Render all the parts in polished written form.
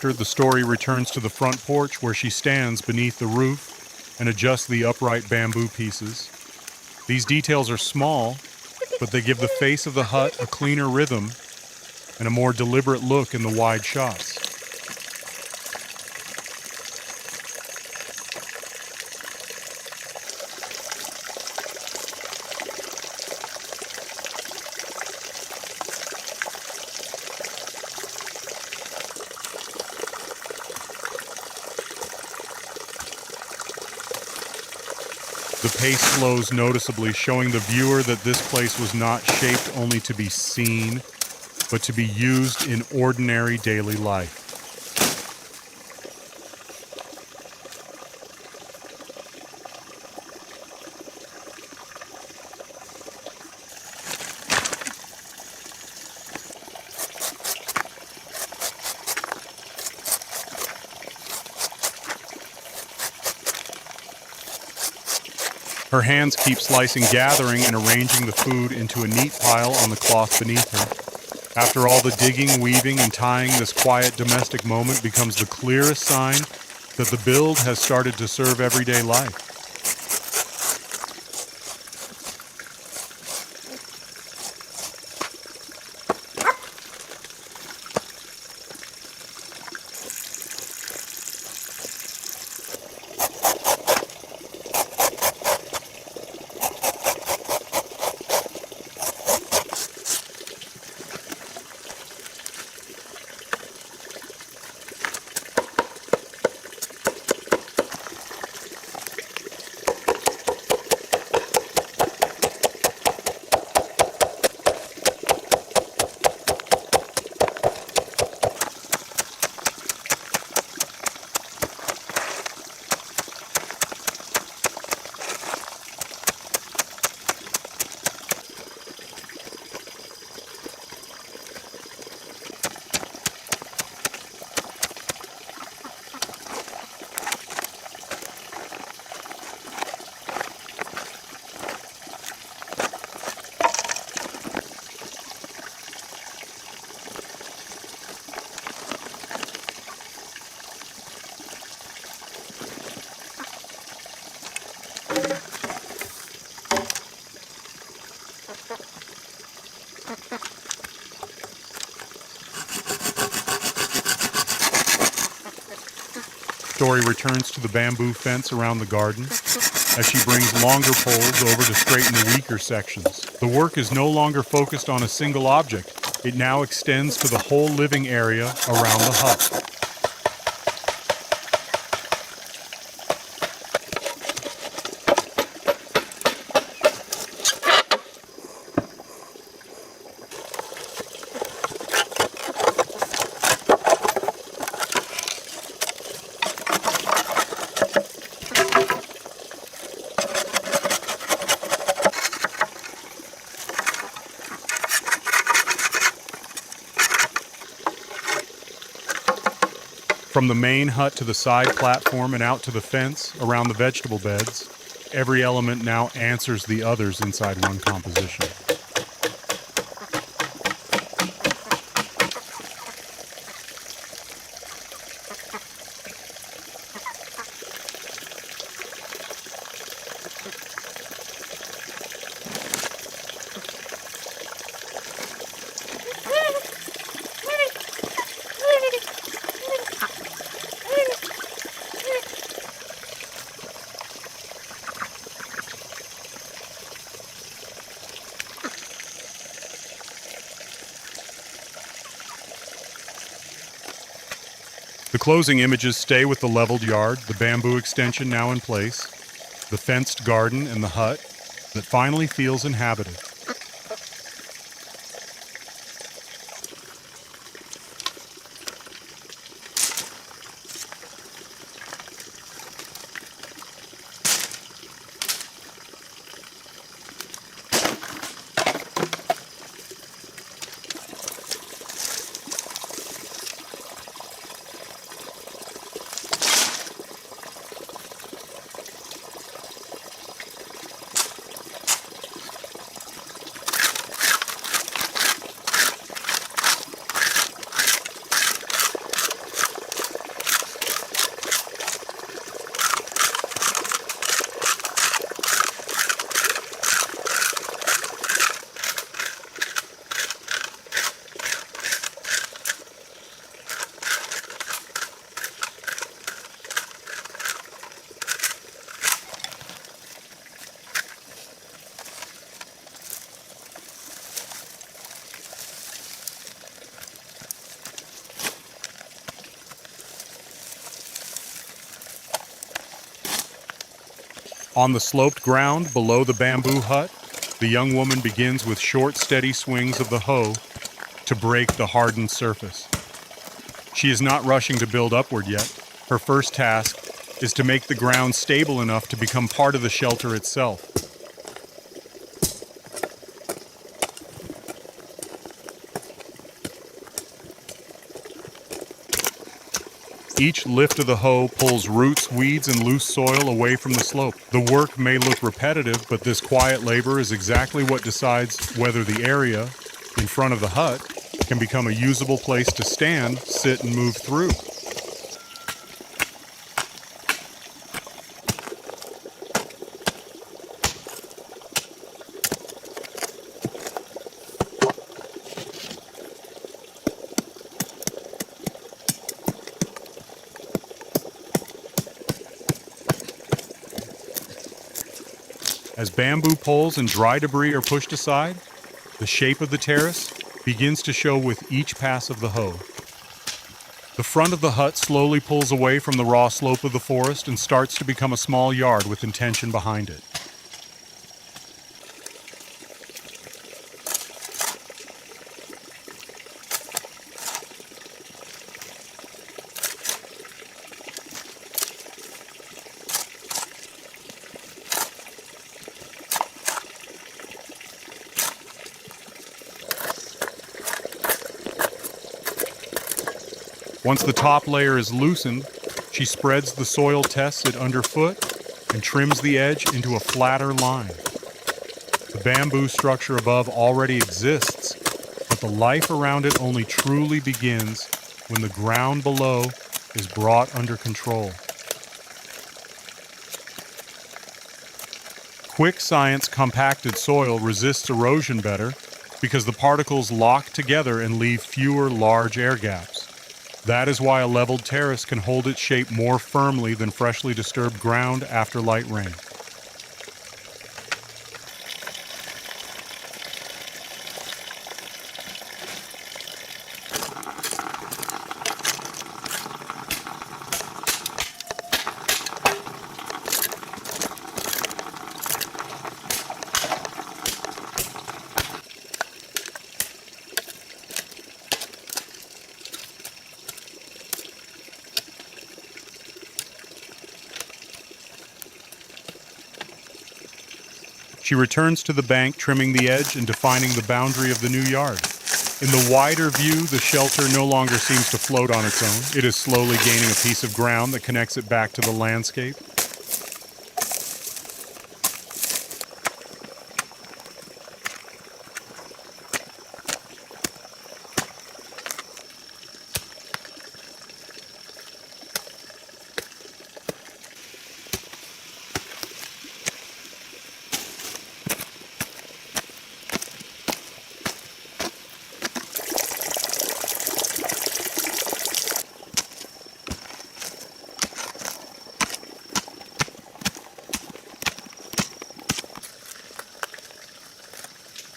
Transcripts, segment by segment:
Thereafter, the story returns to the front porch where she stands beneath the roof and adjusts the upright bamboo pieces. These details are small, but they give the face of the hut a cleaner rhythm and a more deliberate look in the wide shots. The pace slows noticeably, showing the viewer that this place was not shaped only to be seen, but to be used in ordinary daily life. Her hands keep slicing, gathering, and arranging the food into a neat pile on the cloth beneath her. After all the digging, weaving, and tying, this quiet domestic moment becomes the clearest sign that the build has started to serve everyday life. Story returns to the bamboo fence around the garden as she brings longer poles over to straighten the weaker sections. The work is no longer focused on a single object. It now extends to the whole living area around the hut. From the main hut to the side platform and out to the fence around the vegetable beds, every element now answers the others inside one composition. The closing images stay with the leveled yard, the bamboo extension now in place, the fenced garden, and the hut that finally feels inhabited. On the sloped ground below the bamboo hut, the young woman begins with short, steady swings of the hoe to break the hardened surface. She is not rushing to build upward yet. Her first task is to make the ground stable enough to become part of the shelter itself. Each lift of the hoe pulls roots, weeds, and loose soil away from the slope. The work may look repetitive, but this quiet labor is exactly what decides whether the area in front of the hut can become a usable place to stand, sit, and move through. As bamboo poles and dry debris are pushed aside, the shape of the terrace begins to show with each pass of the hoe. The front of the hut slowly pulls away from the raw slope of the forest and starts to become a small yard with intention behind it. Once the top layer is loosened, she spreads the soil tested underfoot and trims the edge into a flatter line. The bamboo structure above already exists, but the life around it only truly begins when the ground below is brought under control. Quick science compacted soil resists erosion better because the particles lock together and leave fewer large air gaps. That is why a leveled terrace can hold its shape more firmly than freshly disturbed ground after light rain. She returns to the bank, trimming the edge and defining the boundary of the new yard. In the wider view, the shelter no longer seems to float on its own. It is slowly gaining a piece of ground that connects it back to the landscape.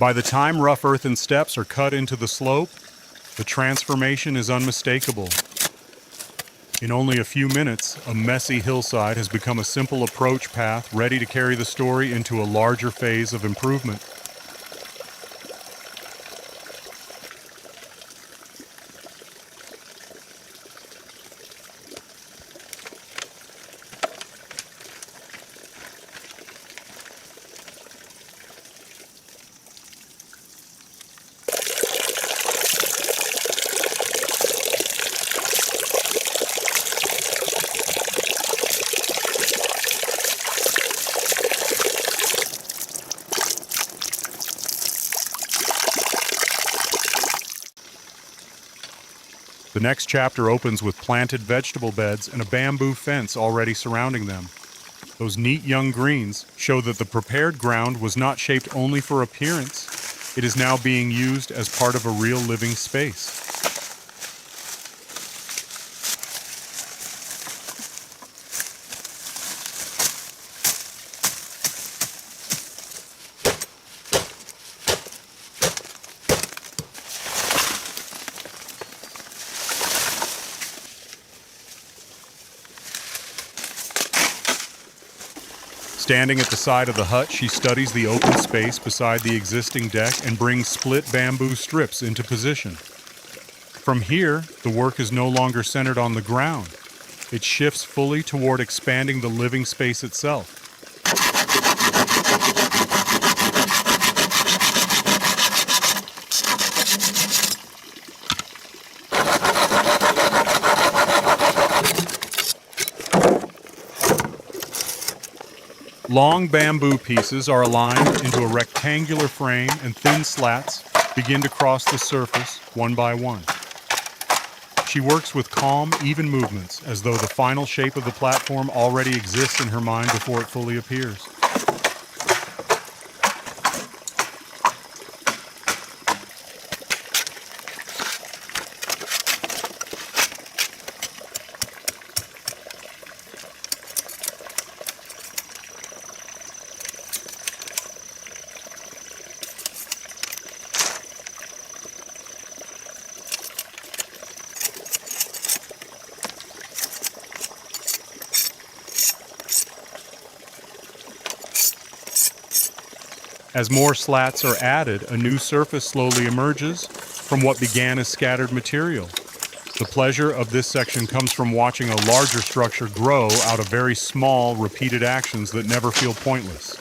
By the time rough earthen steps are cut into the slope, the transformation is unmistakable. In only a few minutes, a messy hillside has become a simple approach path ready to carry the story into a larger phase of improvement. The next chapter opens with planted vegetable beds and a bamboo fence already surrounding them. Those neat young greens show that the prepared ground was not shaped only for appearance. It is now being used as part of a real living space. Standing at the side of the hut, she studies the open space beside the existing deck and brings split bamboo strips into position. From here, the work is no longer centered on the ground. It shifts fully toward expanding the living space itself. Long bamboo pieces are aligned into a rectangular frame, and thin slats begin to cross the surface one by one. She works with calm, even movements, as though the final shape of the platform already exists in her mind before it fully appears. As more slats are added, a new surface slowly emerges from what began as scattered material. The pleasure of this section comes from watching a larger structure grow out of very small, repeated actions that never feel pointless.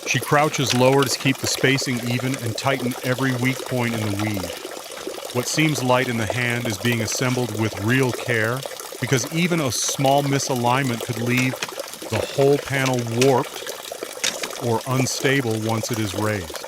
She crouches lower to keep the spacing even and tighten every weak point in the weave. What seems light in the hand is being assembled with real care, because even a small misalignment could leave the whole panel warped or unstable once it is raised.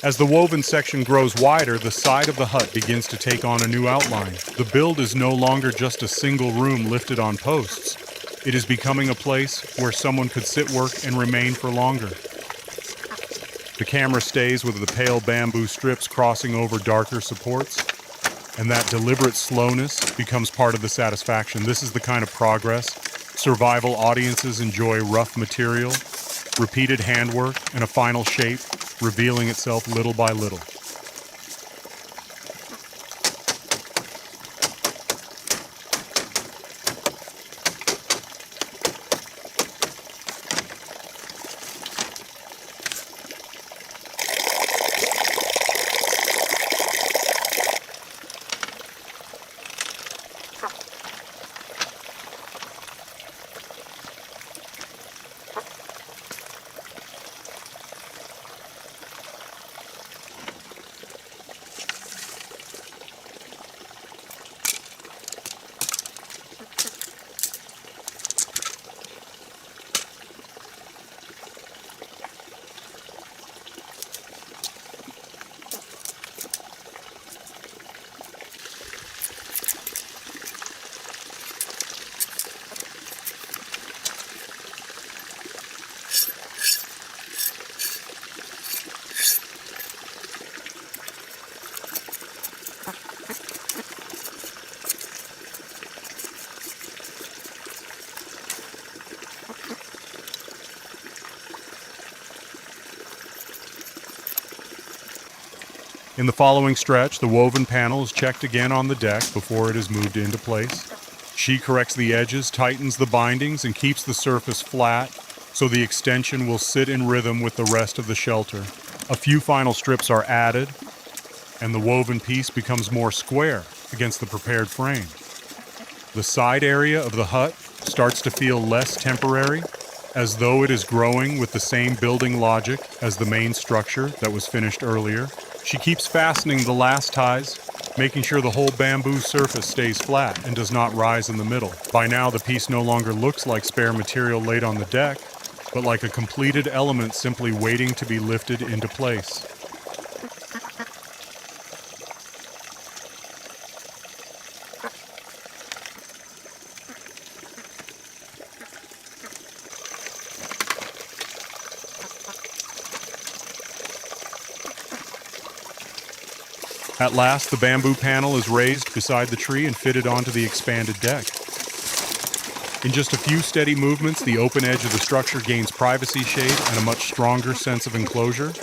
As the woven section grows wider, the side of the hut begins to take on a new outline. The build is no longer just a single room lifted on posts. It is becoming a place where someone could sit, work, and remain for longer. The camera stays with the pale bamboo strips crossing over darker supports, and that deliberate slowness becomes part of the satisfaction. This is the kind of progress survival audiences enjoy: rough material, repeated handwork, and a final shape revealing itself little by little. In the following stretch, the woven panel is checked again on the deck before it is moved into place. She corrects the edges, tightens the bindings, and keeps the surface flat so the extension will sit in rhythm with the rest of the shelter. A few final strips are added, and the woven piece becomes more square against the prepared frame. The side area of the hut starts to feel less temporary, as though it is growing with the same building logic as the main structure that was finished earlier. She keeps fastening the last ties, making sure the whole bamboo surface stays flat and does not rise in the middle. By now, the piece no longer looks like spare material laid on the deck, but like a completed element simply waiting to be lifted into place. At last, the bamboo panel is raised beside the tree and fitted onto the expanded deck. In just a few steady movements, the open edge of the structure gains privacy shade and a much stronger sense of enclosure.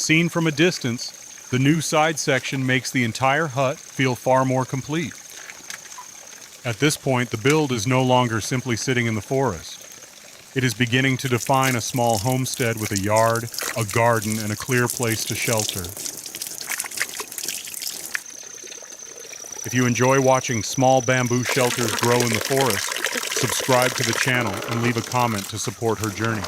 Seen from a distance, the new side section makes the entire hut feel far more complete. At this point, the build is no longer simply sitting in the forest. It is beginning to define a small homestead with a yard, a garden, and a clear place to shelter. If you enjoy watching small bamboo shelters grow in the forest, subscribe to the channel and leave a comment to support her journey.